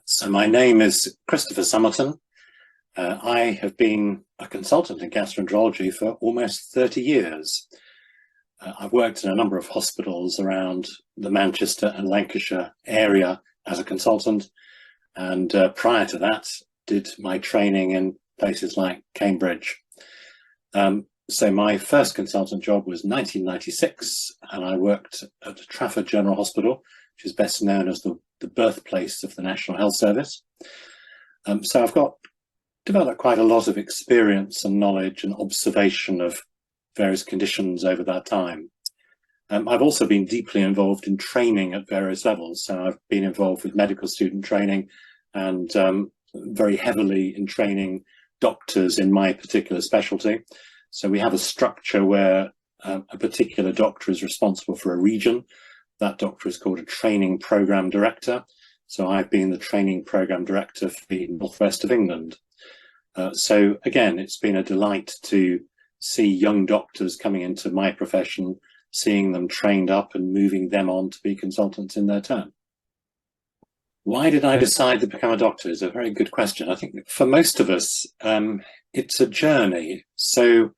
So my name is Professor Summerton. I have been a consultant in gastroenterology for almost 30 years. I've worked in a number of hospitals around the Manchester and Lancashire area as a consultant, and prior to that did my training in places like Cambridge. So my first consultant job was 1996, and I worked at Trafford General Hospital, which is best known as the birthplace of the National Health Service. So I've developed quite a lot of experience and knowledge and observation of various conditions over that time. I've also been deeply involved in training at various levels. So I've been involved with medical student training and very heavily in training doctors in my particular specialty. So we have a structure where a particular doctor is responsible for a region. That doctor is called a training program director. So I've been the training program director for the northwest of England. So again, it's been a delight to see young doctors coming into my profession, seeing them trained up and moving them on to be consultants in their turn. Why did I decide to become a doctor is a very good question. I think for most of us, it's a journey. So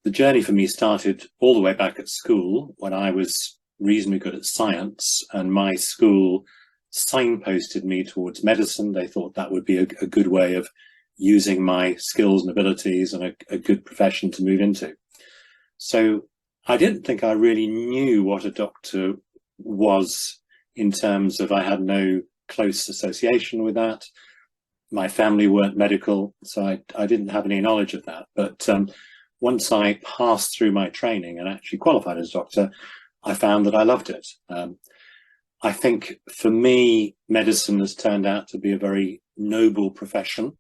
the journey for me started all the way back at school when I was reasonably good at science, and my school signposted me towards medicine. They thought that would be a good way of using my skills and abilities and a good profession to move into. So I didn't think I really knew what a doctor was in terms of I had no close association with that. My family weren't medical, so I didn't have any knowledge of that. But once I passed through my training and actually qualified as a doctor, I found that I loved it. I think for me, medicine has turned out to be a very noble profession.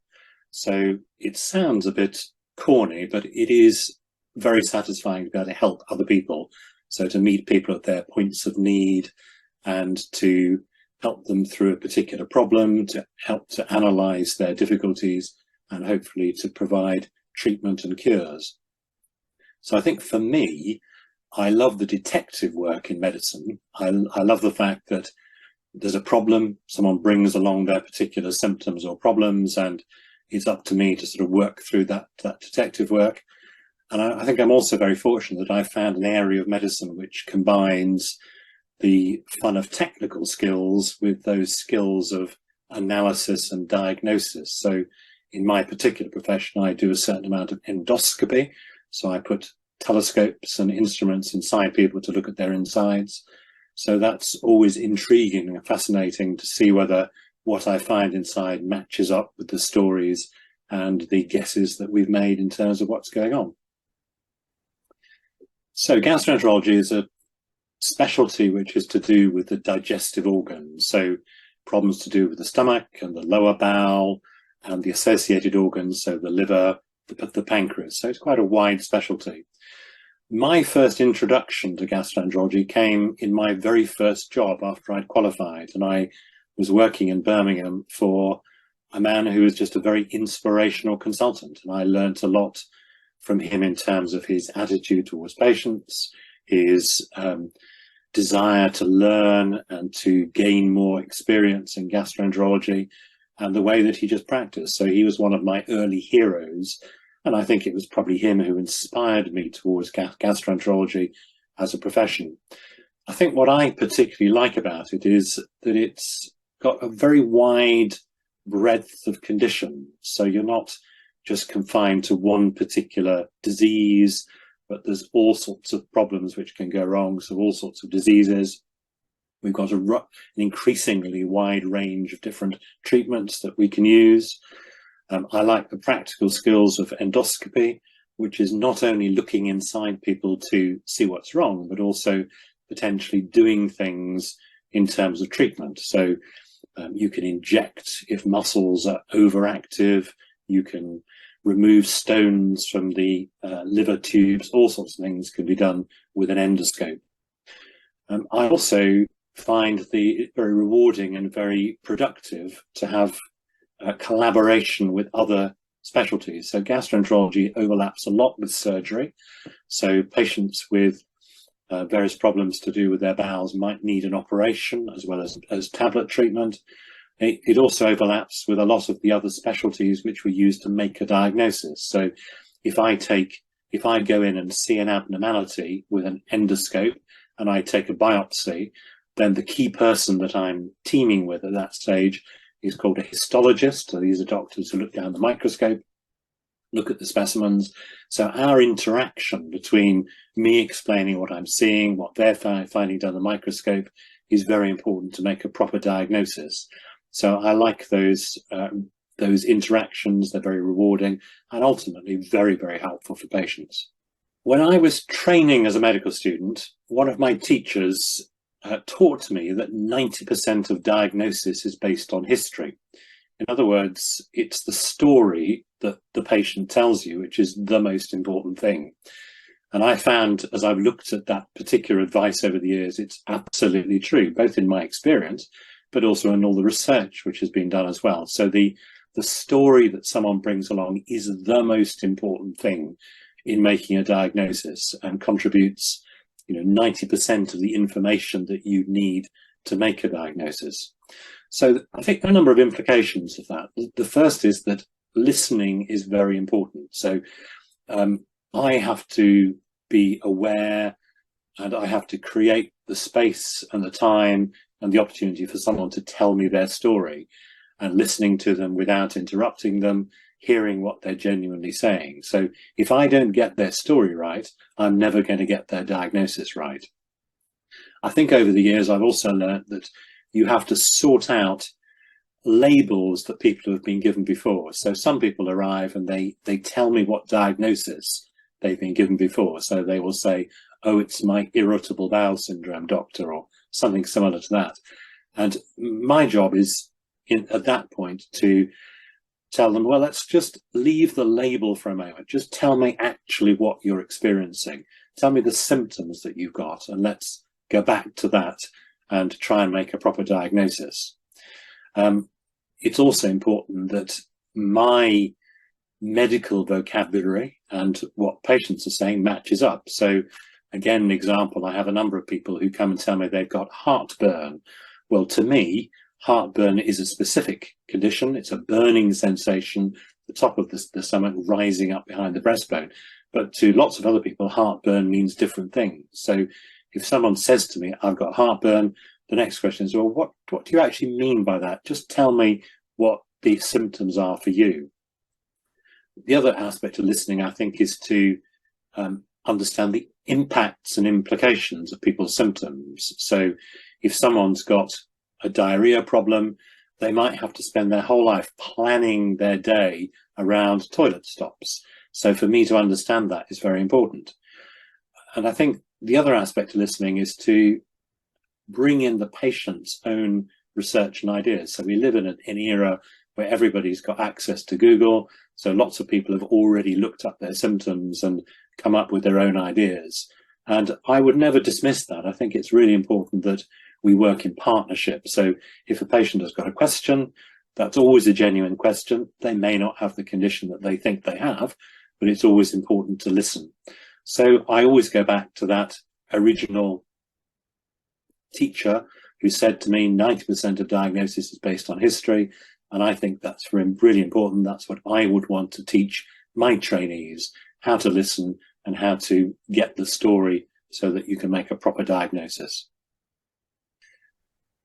So it sounds a bit corny, but it is very satisfying to be able to help other people. So to meet people at their points of need and to help them through a particular problem, to help to analyze their difficulties and hopefully to provide treatment and cures. So I think for me, I love the detective work in medicine. I love the fact that there's a problem, someone brings along their particular symptoms or problems, and it's up to me to sort of work through that detective work. And I think I'm also very fortunate that I found an area of medicine which combines the fun of technical skills with those skills of analysis and diagnosis. So in my particular profession, I do a certain amount of endoscopy. So I put telescopes and instruments inside people to look at their insides. So that's always intriguing and fascinating to see whether what I find inside matches up with the stories and the guesses that we've made in terms of what's going on. So gastroenterology is a specialty which is to do with the digestive organs. So problems to do with the stomach and the lower bowel and the associated organs, so the liver, the pancreas. So it's quite a wide specialty. My first introduction to gastroenterology came in my very first job after I'd qualified, and I was working in Birmingham for a man who was just a very inspirational consultant, and I learnt a lot from him in terms of his attitude towards patients, his desire to learn and to gain more experience in gastroenterology, and the way that he just practiced. So he was one of my early heroes, and I think it was probably him who inspired me towards gastroenterology as a profession. I think what I particularly like about it is that it's got a very wide breadth of conditions. So you're not just confined to one particular disease, but there's all sorts of problems which can go wrong, so all sorts of diseases. We've got an increasingly wide range of different treatments that we can use. I like the practical skills of endoscopy, which is not only looking inside people to see what's wrong, but also potentially doing things in terms of treatment. So you can inject if muscles are overactive, you can remove stones from the liver tubes, all sorts of things can be done with an endoscope. I also find it very rewarding and very productive to have collaboration with other specialties. So gastroenterology overlaps a lot with surgery. So patients with various problems to do with their bowels might need an operation as well as tablet treatment. It also overlaps with a lot of the other specialties which we use to make a diagnosis. So if I go in and see an abnormality with an endoscope and I take a biopsy, then the key person that I'm teaming with at that stage is called a histologist. So these are doctors who look down the microscope, look at the specimens. So our interaction between me explaining what I'm seeing, what they're finding down the microscope, is very important to make a proper diagnosis. So I like those interactions. They're very rewarding and ultimately very, very helpful for patients. When I was training as a medical student, one of my teachers taught me that 90% of diagnosis is based on history. In other words, it's the story that the patient tells you which is the most important thing. And I found, as I've looked at that particular advice over the years, it's absolutely true, both in my experience, but also in all the research which has been done as well. So the story that someone brings along is the most important thing in making a diagnosis and contributes, 90% of the information that you need to make a diagnosis. So I think a number of implications of that. The first is that listening is very important. So I have to be aware and I have to create the space and the time and the opportunity for someone to tell me their story, and listening to them without interrupting them, hearing what they're genuinely saying. So if I don't get their story right, I'm never going to get their diagnosis right. I think over the years, I've also learned that you have to sort out labels that people have been given before. So some people arrive and they tell me what diagnosis they've been given before. So they will say, oh, it's my irritable bowel syndrome, doctor, or something similar to that. And my job is at that point to tell them, well, let's just leave the label for a moment. Just tell me actually what you're experiencing. Tell me the symptoms that you've got, and let's go back to that and try and make a proper diagnosis. It's also important that my medical vocabulary and what patients are saying matches up. So again, an example, I have a number of people who come and tell me they've got heartburn. Well, to me, heartburn is a specific condition. It's a burning sensation, the top of the stomach rising up behind the breastbone. But to lots of other people, heartburn means different things. So if someone says to me, I've got heartburn, the next question is, well, what do you actually mean by that? Just tell me what the symptoms are for you. The other aspect of listening, I think, is to understand the impacts and implications of people's symptoms. So if someone's got a diarrhea problem, they might have to spend their whole life planning their day around toilet stops. So for me to understand that is very important. And I think the other aspect of listening is to bring in the patient's own research and ideas. So we live in an era where everybody's got access to Google. So lots of people have already looked up their symptoms and come up with their own ideas. And I would never dismiss that. I think it's really important that we work in partnership. So if a patient has got a question, that's always a genuine question. They may not have the condition that they think they have, but it's always important to listen. So I always go back to that original teacher who said to me 90% of diagnosis is based on history. And I think that's really important. That's what I would want to teach my trainees, how to listen and how to get the story so that you can make a proper diagnosis.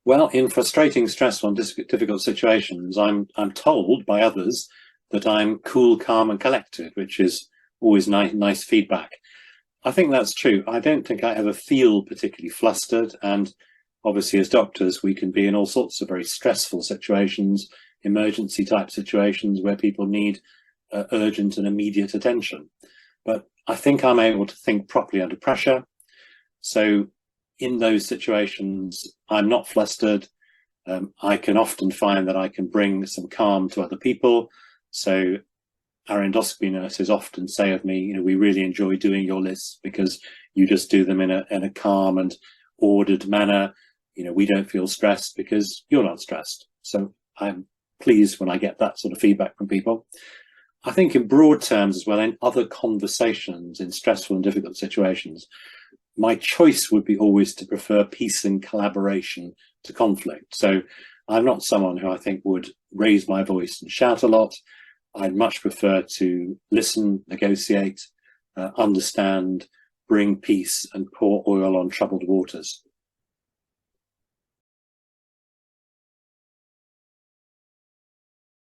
Well, in frustrating, stressful and difficult situations, I'm told by others that I'm cool, calm and collected, which is always nice feedback. I think that's true. I don't think I ever feel particularly flustered. And obviously as doctors, we can be in all sorts of very stressful situations, emergency type situations where people need urgent and immediate attention. But I think I'm able to think properly under pressure. So in those situations, I'm not flustered. I can often find that I can bring some calm to other people. So our endoscopy nurses often say of me, we really enjoy doing your lists because you just do them in a calm and ordered manner. We don't feel stressed because you're not stressed. So I'm pleased when I get that sort of feedback from people. I think in broad terms as well, in other conversations, in stressful and difficult situations, my choice would be always to prefer peace and collaboration to conflict. So I'm not someone who I think would raise my voice and shout a lot. I'd much prefer to listen, negotiate, understand, bring peace and pour oil on troubled waters.